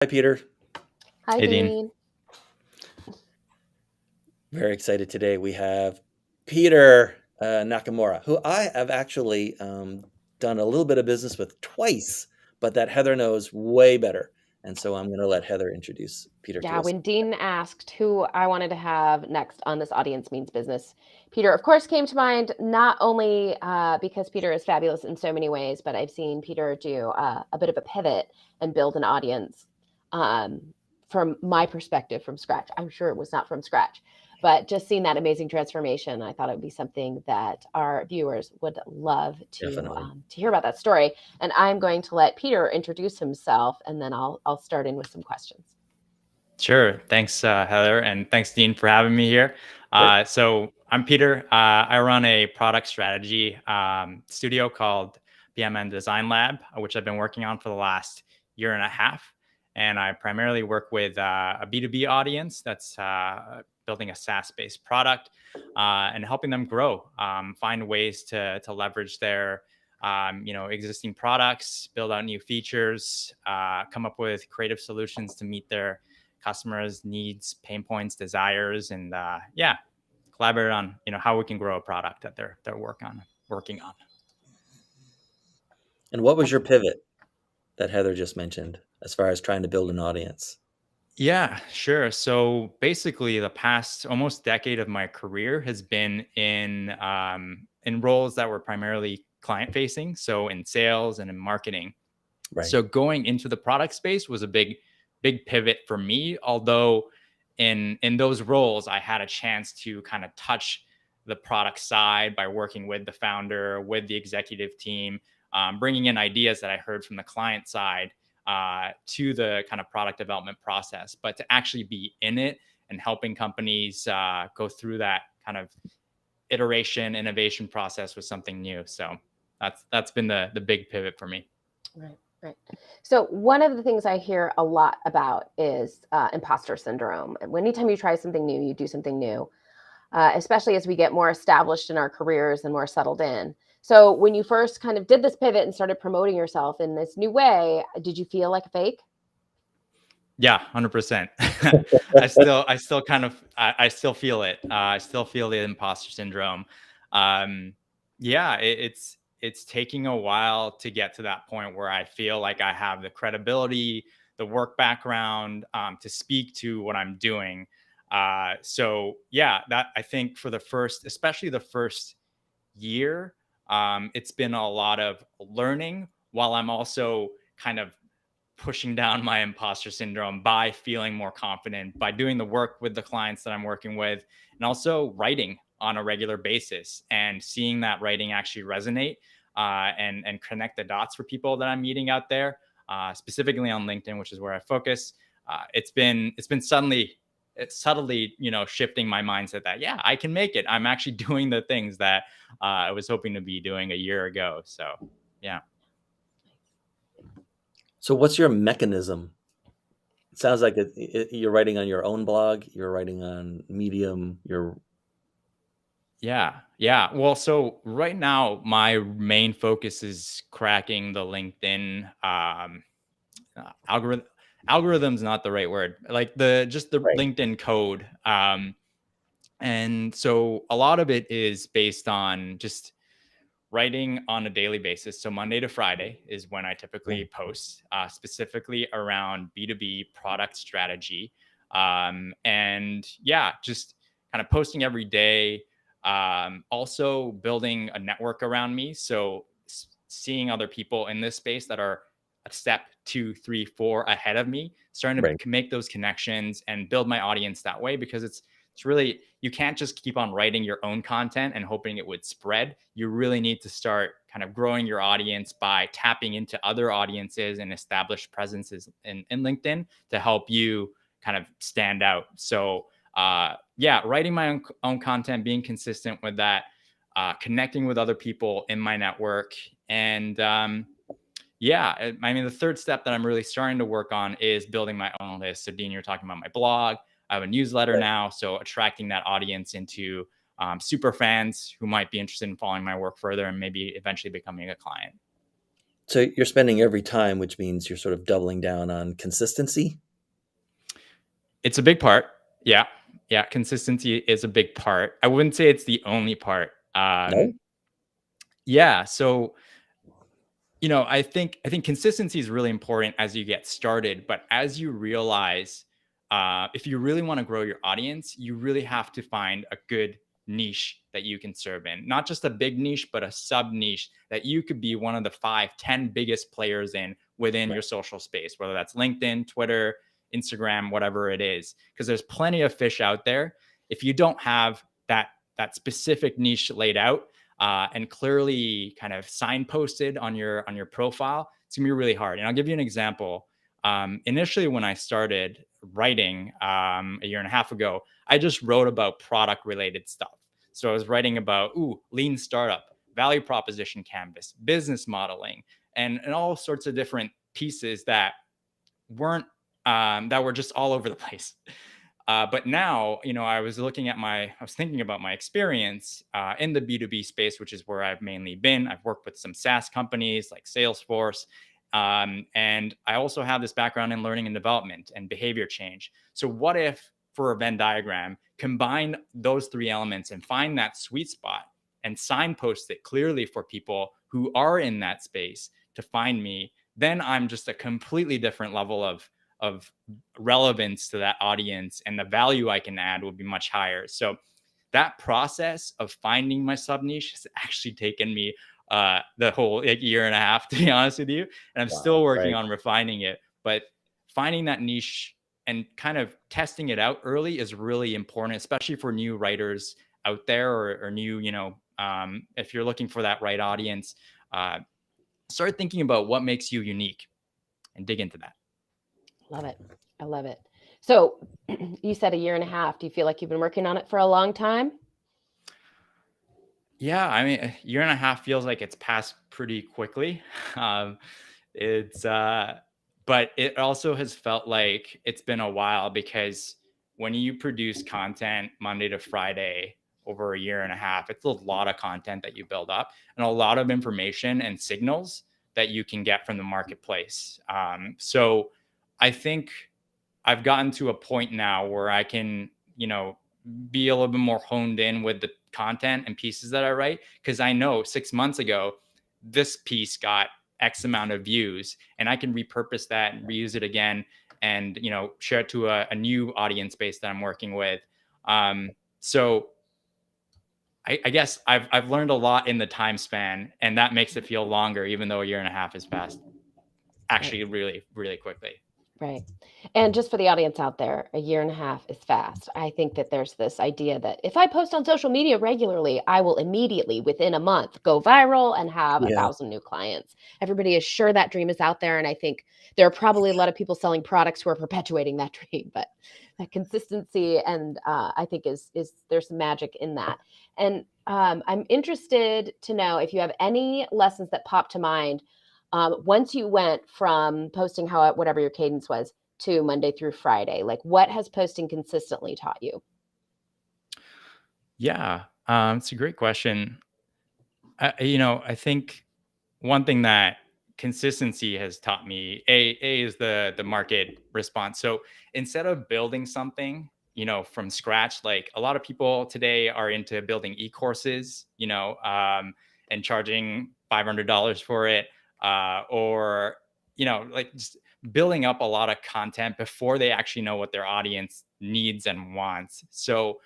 Hi, Peter. Hi, Hey, Dean. Dean. Very excited today. We have Peter Nakamura, who I have actually done a little bit of business with twice, but that Heather knows way better. And so I'm going to let Heather introduce Peter to Yeah, us. when Dean asked who I wanted to have next on this Audience Means Business, Peter, of course, came to mind, not only because Peter is fabulous in so many ways, but I've seen Peter do a bit of a pivot and build an audience um, from my perspective from scratch. I'm sure it was not from scratch, but just seeing that amazing transformation, I thought it would be something that our viewers would love Definitely. to hear about that story. And I'm going to let Peter introduce himself, and then I'll start in with some questions. Sure. Thanks, Heather. And thanks, Dean, for having me here. Sure. So I'm Peter. I run a product strategy studio called PMN Design Lab, which I've been working on for the last year and a half. And I primarily work with a B2B audience that's building a SaaS-based product and helping them grow, find ways to leverage their existing products, build out new features, come up with creative solutions to meet their customers' needs, pain points, desires, and collaborate on how we can grow a product that they're working on. And what was your pivot that Heather just mentioned as far as trying to build an audience? Yeah, sure. So basically, the past almost decade of my career has been in roles that were primarily client facing, so in sales and in marketing. Right. So going into the product space was a big pivot for me, although in those roles I had a chance to kind of touch the product side by working with the founder, with the executive team, bringing in ideas that I heard from the client side to the kind of product development process. But to actually be in it and helping companies go through that kind of iteration innovation process was something new. So that's been the big pivot for me. Right, right. So one of the things I hear a lot about is imposter syndrome. And anytime you try something new, you do something new, especially as we get more established in our careers and more settled in. So when you first kind of did this pivot and started promoting yourself in this new way, did you feel like a fake? Yeah, 100%. I still kind of, I still feel it. I still feel the imposter syndrome. Um, yeah, it's taking a while to get to that point where I feel like I have the credibility, the work background to speak to what I'm doing. So yeah, that I think for the first, especially the first year, it's been a lot of learning while I'm also kind of pushing down my imposter syndrome by feeling more confident, by doing the work with the clients that I'm working with, and also writing on a regular basis and seeing that writing actually resonate and connect the dots for people that I'm meeting out there, specifically on LinkedIn, which is where I focus. It's been suddenly it's subtly shifting my mindset that yeah, I can make it. I'm actually doing the things that I was hoping to be doing a year ago. So yeah. So, what's your mechanism? It sounds like you're writing on your own blog, you're writing on Medium, you're Yeah. Yeah. Well, so right now, my main focus is cracking the LinkedIn algorithm. Algorithm's not the right word. Like just the right. LinkedIn code. And so a lot of it is based on just writing on a daily basis. So Monday to Friday is when I typically post, specifically around B2B product strategy. And yeah, just kind of posting every day. Also building a network around me. So seeing other people in this space that are a step 2, 3, 4 ahead of me, starting Right. to make those connections and build my audience that way because it's really, you can't just keep on writing your own content and hoping it would spread. You really need to start kind of growing your audience by tapping into other audiences and established presences in LinkedIn to help you kind of stand out. So yeah, writing my own content, being consistent with that, connecting with other people in my network. And yeah, I mean, the third step that I'm really starting to work on is building my own list. So, Dean, you're talking about my blog. I have a newsletter Right. now. So, attracting that audience into super fans who might be interested in following my work further and maybe eventually becoming a client. So you're spending every time, which means you're sort of doubling down on consistency? It's a big part. Yeah. Yeah. Consistency is a big part. I wouldn't say it's the only part. No? Yeah. So, I think consistency is really important as you get started, but as you realize, if you really want to grow your audience, you really have to find a good niche that you can serve in. Not just a big niche, but a sub niche that you could be one of the 5, 10 biggest players in within Right. your social space, whether that's LinkedIn, Twitter, Instagram, whatever it is. Because there's plenty of fish out there. If you don't have that specific niche laid out, and clearly kind of signposted on your profile, it's gonna be really hard. And I'll give you an example. Initially, when I started writing a year and a half ago, I just wrote about product related stuff. So I was writing about lean startup, value proposition canvas, business modeling, and all sorts of different pieces that weren't that were just all over the place. But now, I was thinking about my experience in the B2B space, which is where I've mainly been. I've worked with some SaaS companies like Salesforce. And I also have this background in learning and development and behavior change. So, what if for a Venn diagram, combine those three elements and find that sweet spot and signpost it clearly for people who are in that space to find me? Then I'm just a completely different level of relevance to that audience, and the value I can add will be much higher. So that process of finding my sub niche has actually taken me the whole year and a half, to be honest with you. And I'm Wow. still working Right. on refining it. But finding that niche and kind of testing it out early is really important, especially for new writers out there, or new, if you're looking for that right audience, uh, start thinking about what makes you unique and dig into that. Love it. I love it. So you said a year and a half. Do you feel like you've been working on it for a long time? Yeah, I mean, a year and a half feels like it's passed pretty quickly. Um, it's but it also has felt like it's been a while, because when you produce content Monday to Friday over a year and a half, it's a lot of content that you build up and a lot of information and signals that you can get from the marketplace. So I think I've gotten to a point now where I can, be a little bit more honed in with the content and pieces that I write, because I know 6 months ago this piece got X amount of views, and I can repurpose that and reuse it again, and share it to a new audience base that I'm working with. So I guess I've learned a lot in the time span, and that makes it feel longer, even though a year and a half has passed Right. actually really, really quickly. Right. And just for the audience out there, a year and a half is fast. I think that there's this idea that if I post on social media regularly, I will immediately, within a month, go viral and have a Yeah. thousand new clients. Everybody is sure that dream is out there. And I think there are probably a lot of people selling products who are perpetuating that dream, but that consistency and I think is there's some magic in that. And I'm interested to know if you have any lessons that pop to mind once you went from posting how whatever your cadence was to Monday through Friday. Like, what has posting consistently taught you? Yeah, it's a great question. I think one thing that consistency has taught me, a is the market response. So instead of building something, from scratch, like a lot of people today are into building e-courses, and charging $500 for it, or like just building up a lot of content before they actually know what their audience needs and wants. So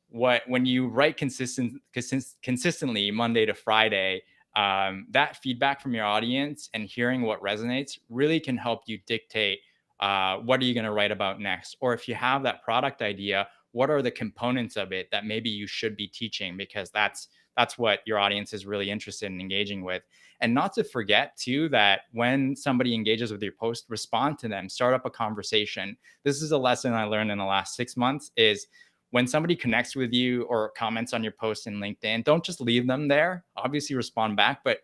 when you write consistently Monday to Friday, that feedback from your audience and hearing what resonates really can help you dictate what are you going to write about next, or if you have that product idea, what are the components of it that maybe you should be teaching, because that's what your audience is really interested in engaging with. And not to forget too, that when somebody engages with your post, respond to them, start up a conversation. This is a lesson I learned in the last 6 months, is when somebody connects with you or comments on your post in LinkedIn, don't just leave them there. Obviously respond back, but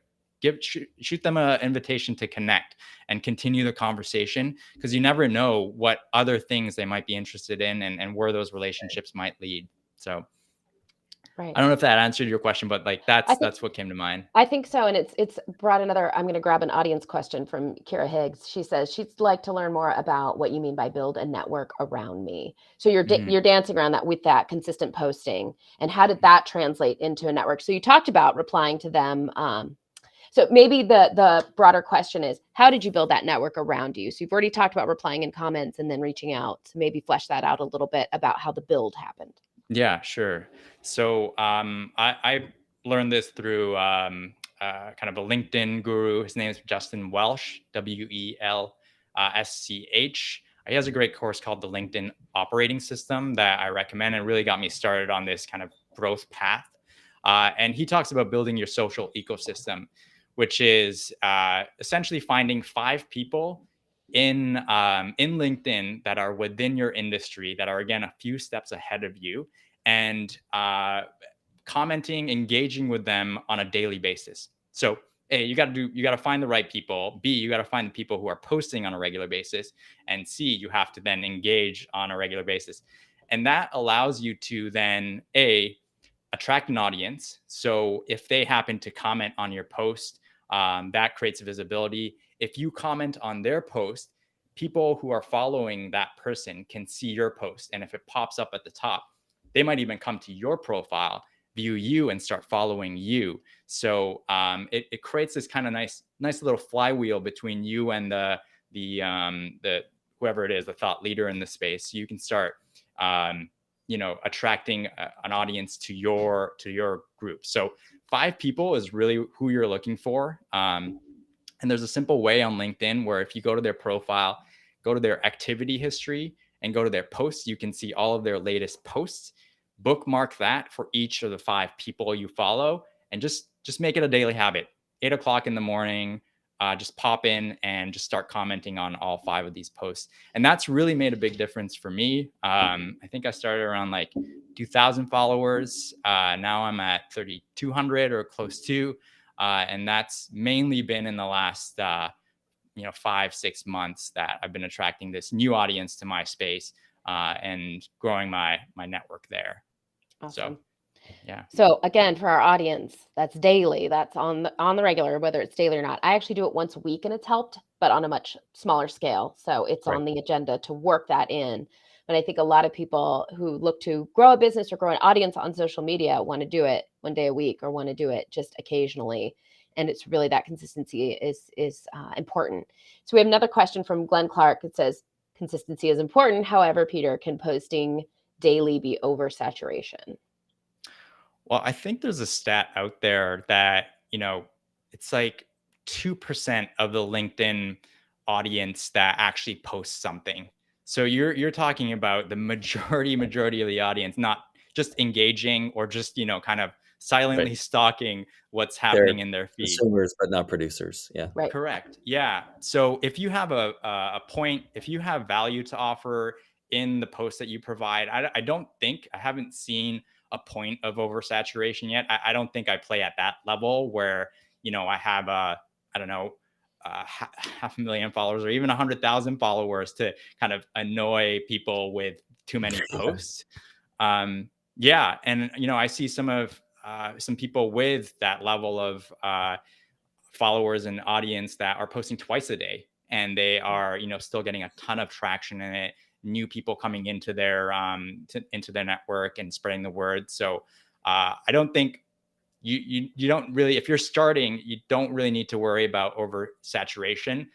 shoot them an invitation to connect and continue the conversation, because you never know what other things they might be interested in, and where those relationships might lead. So Right. I don't know if that answered your question, but like I think that's what came to mind. I think so, and it's brought another. I'm going to grab an audience question from Kira Higgs. She says she'd like to learn more about what you mean by build a network around me. So Mhm. you're dancing around that with that consistent posting, and how did that translate into a network? So you talked about replying to them. So maybe the broader question is, how did you build that network around you? So you've already talked about replying in comments and then reaching out. So maybe flesh that out a little bit about how the build happened. Yeah, sure. So I learned this through kind of a LinkedIn guru. His name is Justin Welsh, WELSCH. He has a great course called the LinkedIn Operating System that I recommend, and really got me started on this kind of growth path. And he talks about building your social ecosystem, which is essentially finding 5 people in LinkedIn that are within your industry, that are again a few steps ahead of you, and commenting, engaging with them on a daily basis. So A, you got to find the right people. B, you got to find the people who are posting on a regular basis, and C, you have to then engage on a regular basis, and that allows you to then attract an audience. So if they happen to comment on your post, that creates visibility. If you comment on their post, people who are following that person can see your post. And if it pops up at the top, they might even come to your profile, view you, and start following you. So it creates this kind of nice little flywheel between you and the whoever it is, the thought leader in the space. So you can start attracting an audience to your group. So 5 people is really who you're looking for. And there's a simple way on LinkedIn where if you go to their profile, go to their activity history, and go to their posts, you can see all of their latest posts. Bookmark that for each of the 5 people you follow, and just make it a daily habit. 8 o'clock in the morning, just pop in and just start commenting on all 5 of these posts. And that's really made a big difference for me. I think I started around like 2,000 followers. Now I'm at 3,200 or close to. And that's mainly been in the last 5-6 months that I've been attracting this new audience to my space, and growing my network there. So Awesome. yeah. So again, for our audience, that's daily. That's on the regular, whether it's daily or not. I actually do it once a week, and it's helped, but on a much smaller scale. So it's Right. on the agenda to work that in. But I think a lot of people who look to grow a business or grow an audience on social media want to do it one day a week, or want to do it just occasionally. And it's really that consistency is important. So we have another question from Glenn Clark. It says, consistency is important. However, Peter, can posting daily be oversaturation? Well, I think there's a stat out there that, it's like 2% of the LinkedIn audience that actually posts something. So you're talking about the majority of the audience not just engaging, or just, kind of Right. silently stalking what's They're happening in their feed. consumers, but not producers. Yeah. Right. Correct. Yeah. So if you have a point, if you have value to offer in the post that you provide, I haven't seen a point of oversaturation yet. I don't think I play at that level where, I have I don't know, 500,000 followers, or even 100,000 followers to kind of annoy people with too many posts. Yeah. And, I see some people with that level of, followers and audience that are posting twice a day, and they are still getting a ton of traction in it, new people coming into their into their network and spreading the word. So I don't think you don't really, if you're starting, you don't really need to worry about oversaturation.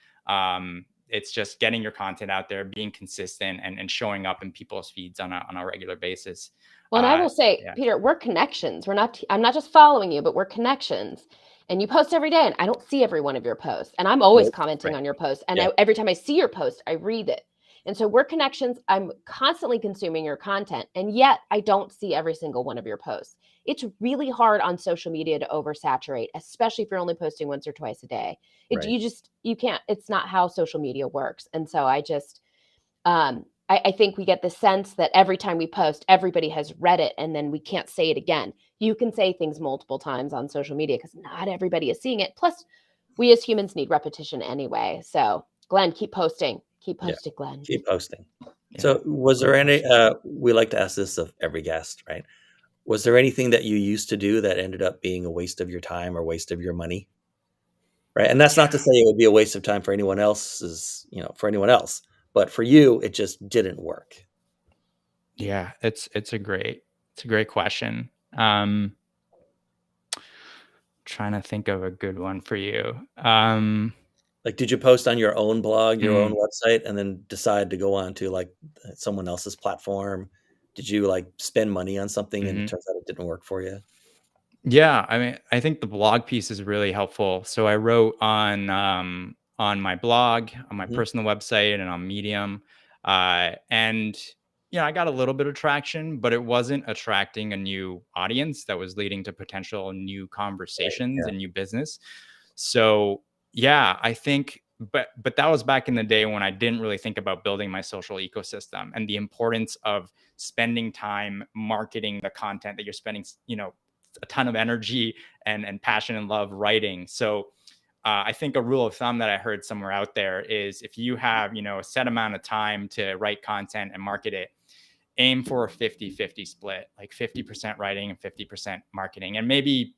It's just getting your content out there, being consistent, and showing up in people's feeds on a regular basis. Well, and I will say, Yeah. Peter, we're connections. I'm not just following you, but we're connections. And you post every day, and I don't see every one of your posts. And I'm always Nope. commenting Right. on your posts. And Yeah. every time I see your post, I read it. And so we're connections. I'm constantly consuming your content. And yet I don't see every single one of your posts. It's really hard on social media to oversaturate, especially if you're only posting once or twice a day. Right. You can't, it's not how social media works. And so I think we get the sense that every time we post, everybody has read it, and then we can't say it again. You can say things multiple times on social media because not everybody is seeing it. Plus, we as humans need repetition anyway. So, Glenn, keep posting. Keep Yeah. posting, Glenn. Keep posting. Yeah. So was there any, we like to ask this of every guest, right? Was there anything that you used to do that ended up being a waste of your time or waste of your money? Right. And that's not to say it would be a waste of time for anyone else's, for anyone else, but for you, it just didn't work. Yeah, it's a great question. Trying to think of a good one for you. Like, did you post on your own blog, your own mm, website, and then decide to go on to like someone else's platform? Did you like spend money on something and it mhm. turns out it didn't work for you? Yeah, I mean, I think the blog piece is really helpful. So I wrote on my blog, on my Mhm. personal website, and on Medium, and I got a little bit of traction, but it wasn't attracting a new audience that was leading to potential new Right. conversations Yeah. and new business. So yeah, I think, but that was back in the day when I didn't really think about building my social ecosystem and the importance of spending time marketing the content that you're spending, a ton of energy and passion and love writing. So I think a rule of thumb that I heard somewhere out there is if you have, a set amount of time to write content and market it, aim for a 50-50 split, like 50% writing and 50% marketing. And maybe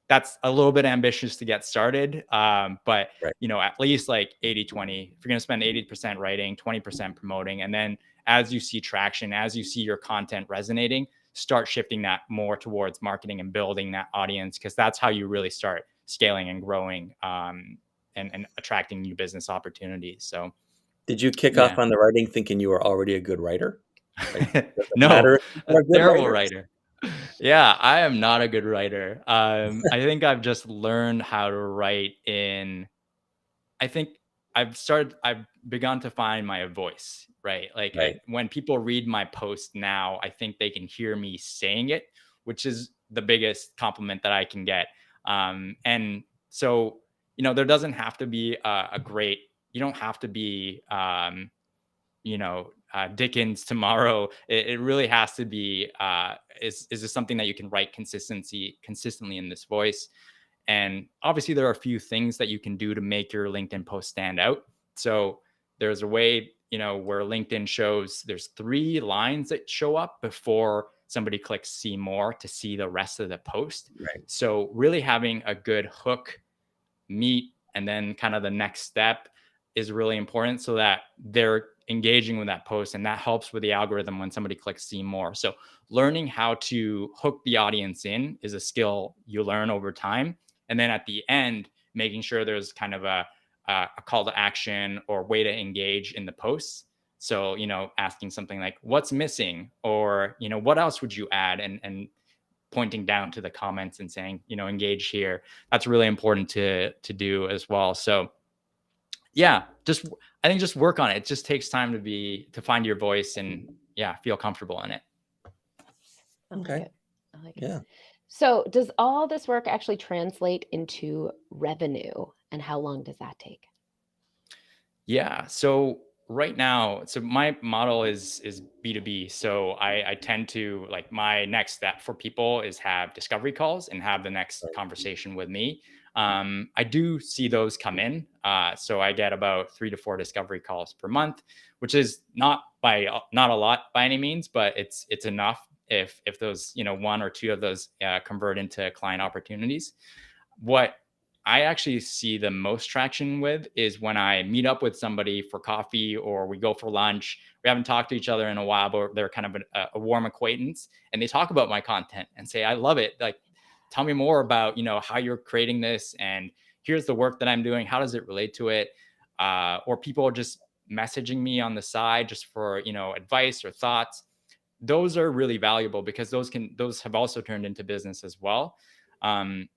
that's a little bit ambitious to get started. But Right. at least like 80-20. If you're going to spend 80% writing, 20% promoting, and then as you see traction, as you see your content resonating, start shifting that more towards marketing and building that audience, because that's how you really start scaling and growing, and attracting new business opportunities. So Did you kick off yeah. on the writing thinking you were already a good writer? Like, does it No, matter if people a are good terrible writers? writer. Yeah, I am not a good writer. I think I've just learned how to write in I think I've begun to find my voice, right? Like Right. when people read my post now, I think they can hear me saying it, which is the biggest compliment that I can get. And so, there doesn't have to be you don't have to be, Dickens tomorrow. It really has to be, is this something that you can write consistently in this voice? And obviously, there are a few things that you can do to make your LinkedIn post stand out. So there's a way, where LinkedIn shows there's 3 lines that show up before somebody clicks see more to see the rest of the post. Right. So really having a good hook, meet, and then kind of the next step is really important so that they're engaging with that post, and that helps with the algorithm when somebody clicks see more. So learning how to hook the audience in is a skill you learn over time, and then at the end making sure there's kind of a call to action or way to engage in the posts. So asking something like what's missing, or what else would you add, and pointing down to the comments and saying, engage here. That's really important to do as well. So yeah, I think just work on it. It just takes time to find your voice and yeah, feel comfortable in it. I like Okay. it. I like it. Yeah. So, does all this work actually translate into revenue, and how long does that take? Yeah. So right now, so my model is B2B. So I tend to, like, my next step for people is have discovery calls and have the next Right. conversation with me. I do see those come in. So I get about 3 to 4 discovery calls per month, which is not a lot by any means, but it's enough if those, 1 or 2 of those convert into client opportunities. What I actually see the most traction with is when I meet up with somebody for coffee or we go for lunch. We haven't talked to each other in a while, but they're kind of a warm acquaintance, and they talk about my content and say, "I love it. Like, tell me more about how you're creating this, and here's the work that I'm doing. How does it relate to it?" Or people are just messaging me on the side just for advice or thoughts. Those are really valuable because those have also turned into business as well. Um,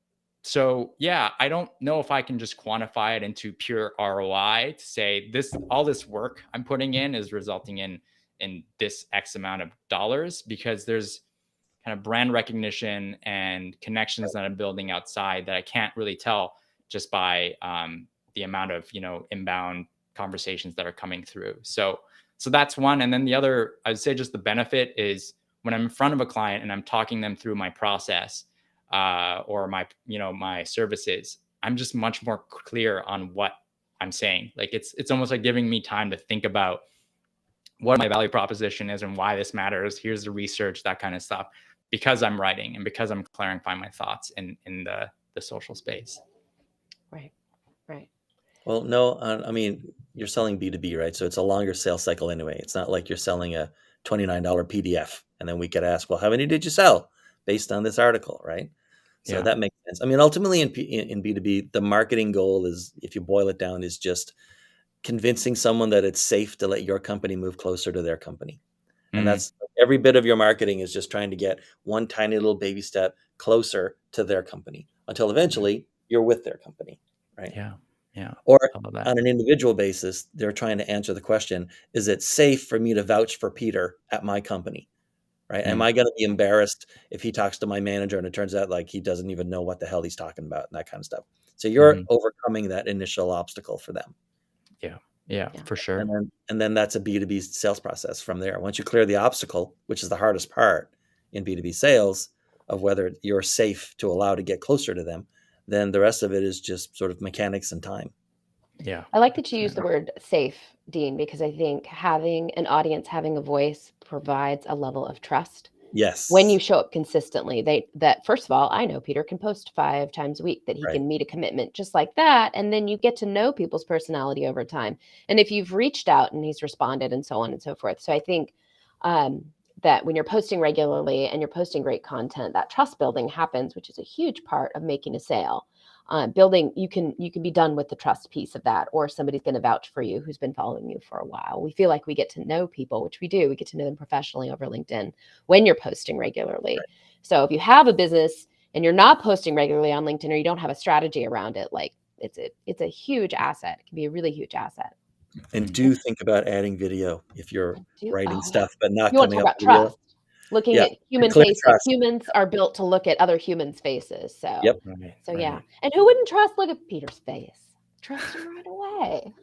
so yeah, I don't know if I can just quantify it into pure ROI to say all this work I'm putting in is resulting in this X amount of dollars, because there's kind of brand recognition and connections that I'm building outside that I can't really tell just by the amount of inbound conversations that are coming through. So that's one, and then the other, I'd say, just the benefit is when I'm in front of a client and I'm talking them through my process, or my services, I'm just much more clear on what I'm saying. Like it's almost like giving me time to think about what my value proposition is and why this matters. Here's the research, that kind of stuff. because I'm writing and because I'm clarifying my thoughts in the social space. Right. Right. Well, no, I mean, you're selling B2B, right? So it's a longer sales cycle anyway. It's not like you're selling a $29 PDF and then we could ask, well, how many did you sell based on this article, right? So Yeah. that makes sense. I mean, ultimately in B2B, the marketing goal is, if you boil it down, is just convincing someone that it's safe to let your company move closer to their company. And Mm, that's every bit of your marketing is just trying to get one tiny little baby step closer to their company until eventually you're with their company, right? yeah. Yeah. Or I love that. on an individual basis, they're trying to answer the question, is it safe for me to vouch for Peter at my company? Right? Am Mm, I going to be embarrassed if he talks to my manager and it turns out like he doesn't even know what the hell he's talking about and that kind of stuff? So you're mhm. overcoming that initial obstacle for them. Yeah. Yeah, Yeah. for sure. And then that's a B2B sales process from there. Once you clear the obstacle, which is the hardest part in B2B sales of whether you're safe to allow to get closer to them, then the rest of it is just sort of mechanics and time. Yeah. I like that you use 100%. the word safe, Dean, because I think having an audience, having a voice provides a level of trust when you Yes. show up consistently. That first of all, I know Peter can post 5 times a week, that he Right. can meet a commitment just like that. And then you get to know people's personality over time. And if you've reached out and he's responded and so on and so forth. So I think um, that when you're posting regularly and you're posting great content, that trust building happens, which is a huge part of making a sale. Building, you can be done with the trust piece of that, or somebody's going to vouch for you who's been following you for a while. We feel like we get to know people, which we do. We get to know them professionally over LinkedIn when you're posting regularly. So if you have a business and you're not posting regularly on LinkedIn, or you don't have a strategy around it, like it's a huge asset. It can be a really huge asset. And Mm. do think about adding video if you're writing Oh yeah. stuff, but not You want to coming talk up about with video. trust? Looking Yeah. at human Clear faces. trust. Humans are built to look at other humans' faces. So Yep. Right. so yeah. Right. And who wouldn't trust? Look at Peter's face. Trust him right away.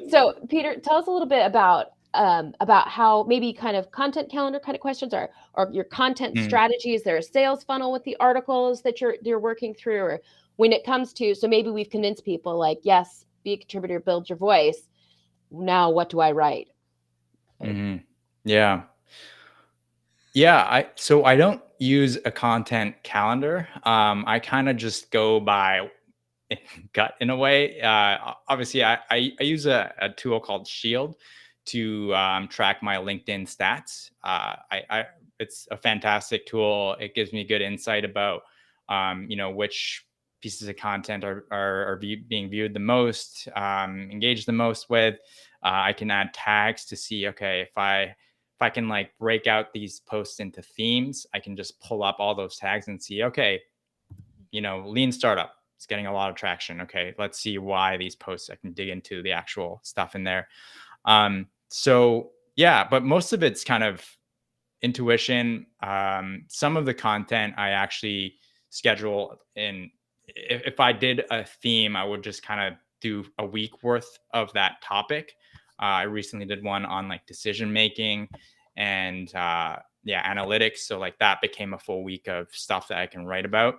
So, Peter, tell us a little bit about how maybe kind of content calendar kind of questions or your content Mm, strategy. Is there a sales funnel with the articles that you're working through, or when it comes to, so maybe we've convinced people like, yes, be a contributor, build your voice. Now, what do I write? mhm. Yeah. Yeah, so I don't use a content calendar. I kind of just go by gut in a way. Obviously, I use a tool called Shield to track my LinkedIn stats. It's a fantastic tool. It gives me good insight about which pieces of content are being viewed the most, engaged the most with. I can add tags to see, okay, if I can like break out these posts into themes, I can just pull up all those tags and see, okay, lean startup, it's getting a lot of traction. Okay, let's see why these posts. I can dig into the actual stuff in there. So yeah, but most of it's kind of intuition. Some of the content I actually schedule in. If I did a theme, I would just kind of do a week worth of that topic. I recently did one on like decision making and yeah, analytics. So like that became a full week of stuff that I can write about.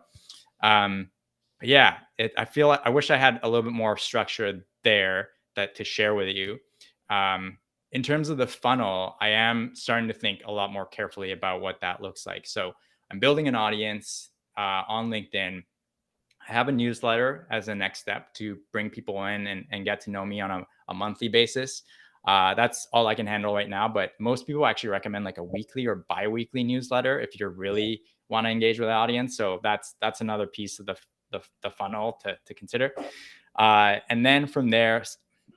But yeah, I feel like I wish I had a little bit more structure there that to share with you. Um, in terms of the funnel, I am starting to think a lot more carefully about what that looks like. So I'm building an audience on LinkedIn. I have a newsletter as a next step to bring people in and get to know me on a monthly basis. That's all I can handle right now. But most people actually recommend like a weekly or bi-weekly newsletter if you really want to engage with the audience. So that's another piece of the funnel to consider. And then from there,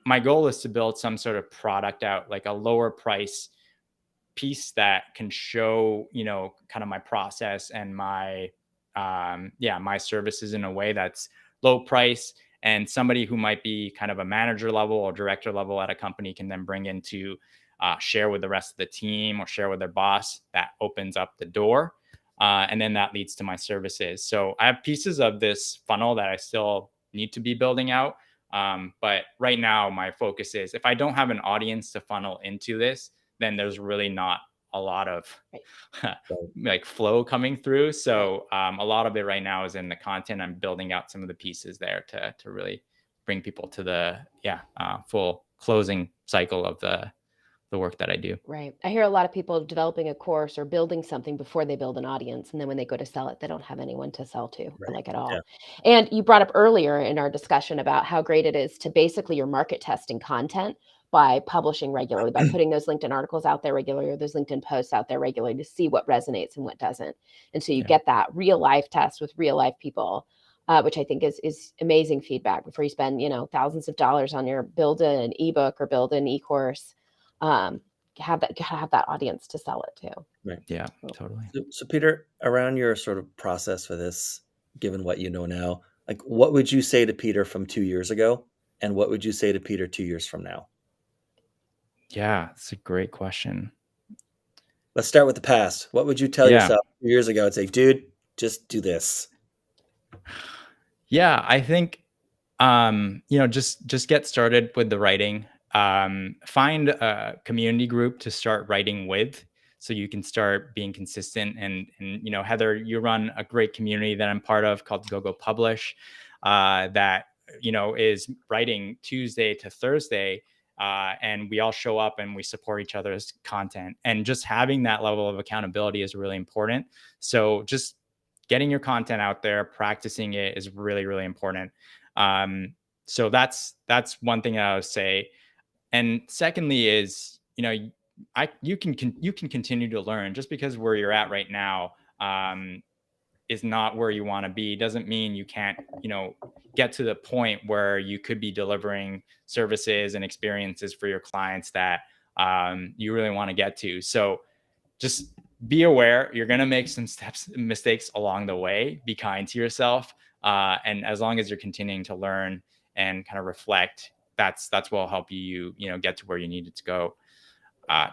my goal is to build some sort of product out, like a lower price piece that can show, kind of my process and my my services in a way that's low price, and somebody who might be kind of a manager level or director level at a company can then bring into share with the rest of the team or share with their boss. That opens up the door, and then that leads to my services. So I have pieces of this funnel that I still need to be building out, but right now my focus is, if I don't have an audience to funnel into this, then there's really not a lot of Right. like flow coming through. Right. So a lot of it right now is in the content. I'm building out some of the pieces there to really bring people to the full closing cycle of the the work that I do. Right. I hear a lot of people developing a course or building something before they build an audience. And then when they go to sell it, they don't have anyone to sell to, Right. like at Yeah. all. And you brought up earlier in our discussion about how great it is to basically your market testing content by publishing regularly, by putting those LinkedIn articles out there regularly or those LinkedIn posts out there regularly to see what resonates and what doesn't. And so you Yeah. get that real life test with real life people, which I think is amazing feedback before you spend, thousands of dollars on your build an ebook or build an e-course. Have that audience to sell it to. Right. Yeah, totally. So Peter, around your sort of process for this, given what you know now, like what would you say to Peter from 2 years ago, and what would you say to Peter 2 years from now? Yeah, it's a great question. Let's start with the past. What would you tell Yeah. yourself 2 years ago and say, dude, just do this? Yeah, I think just get started with the writing. Find a community group to start writing with, so you can start being consistent. And Heather, you run a great community that I'm part of called Go Publish, that is writing Tuesday to Thursday, and we all show up and we support each other's content. And just having that level of accountability is really important. So just getting your content out there, practicing it is really, really important. So that's one thing I would say. And secondly is, you can continue to learn. Just because where you're at right now is not where you want to be doesn't mean you can't, get to the point where you could be delivering services and experiences for your clients that you really want to get to. So just be aware you're going to make some mistakes along the way. Be kind to yourself, and as long as you're continuing to learn and kind of reflect, that's what will help you get to where you needed to go.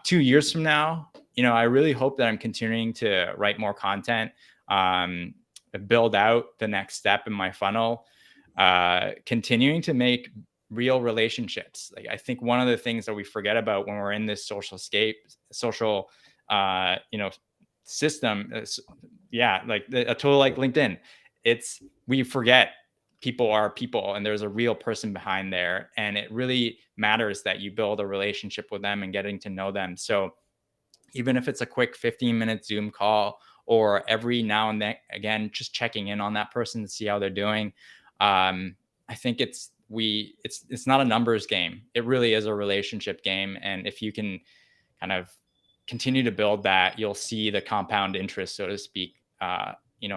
2 years from now, I really hope that I'm continuing to write more content, build out the next step in my funnel, continuing to make real relationships. Like, I think one of the things that we forget about when we're in this social system, like a tool like LinkedIn, we forget people are people and there's a real person behind there, and it really matters that you build a relationship with them and getting to know them. So even if it's a quick 15-minute Zoom call, or every now and then again just checking in on that person to see how they're doing, I think it's not a numbers game. It really is a relationship game. And if you can kind of continue to build that, you'll see the compound interest, so to speak,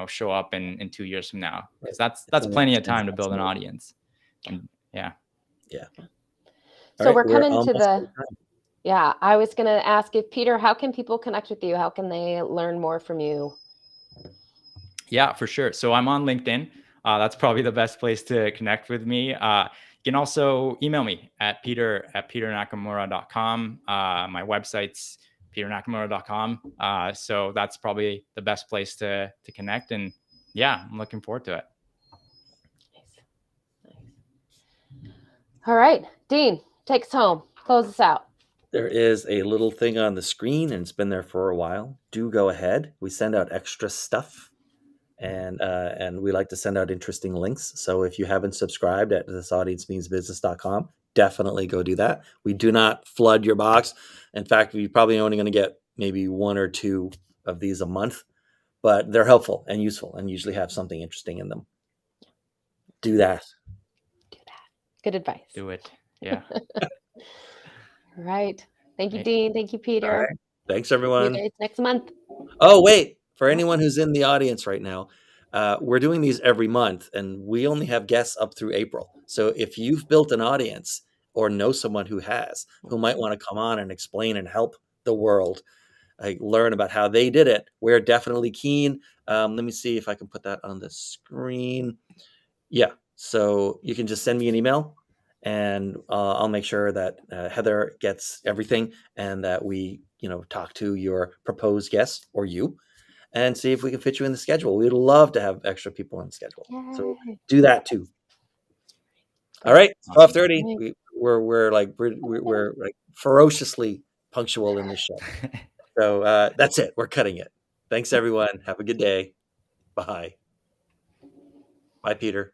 show up in 2 years from now, because that's plenty of time to build an audience. And yeah. So right, we're coming almost to out of the, time. yeah, I was going to ask if Peter, how can people connect with you? How can they learn more from you? Yeah, for sure. So I'm on LinkedIn. That's probably the best place to connect with me. You can also email me at peter@peternakamura.com. My website's peternakamura.com. So that's probably the best place to connect. And yeah, I'm looking forward to it. Nice. All right, Dean, take us home. Close us out. There is a little thing on the screen, and it's been there for a while. Do go ahead. We send out extra stuff, and we like to send out interesting links. So if you haven't subscribed at thisaudiencemeansbusiness.com, definitely go do that. We do not flood your box. In fact, we're probably only going to get maybe 1 or 2 of these a month, but they're helpful and useful and usually have something interesting in them. Do that. Good advice. Do it. Yeah. All right. Thank you, Dean. Thank you, Peter. All right. Thanks, everyone. See you guys next month. Oh, wait. For anyone who's in the audience right now, we're doing these every month, and we only have guests up through April. So if you've built an audience or know someone who might want to come on and explain and help the world learn about how they did it, we're definitely keen. Let me see if I can put that on the screen. Yeah. So you can just send me an email, and I'll make sure that Heather gets everything, and that we, talk to your proposed guests or you, and see if we can fit you in the schedule. We'd love to have extra people in the schedule. Yay. So do that too. All right, 12:30. We're like ferociously punctual in this show. So that's it. We're cutting it. Thanks, everyone. Have a good day. Bye. Bye, Peter. Bye.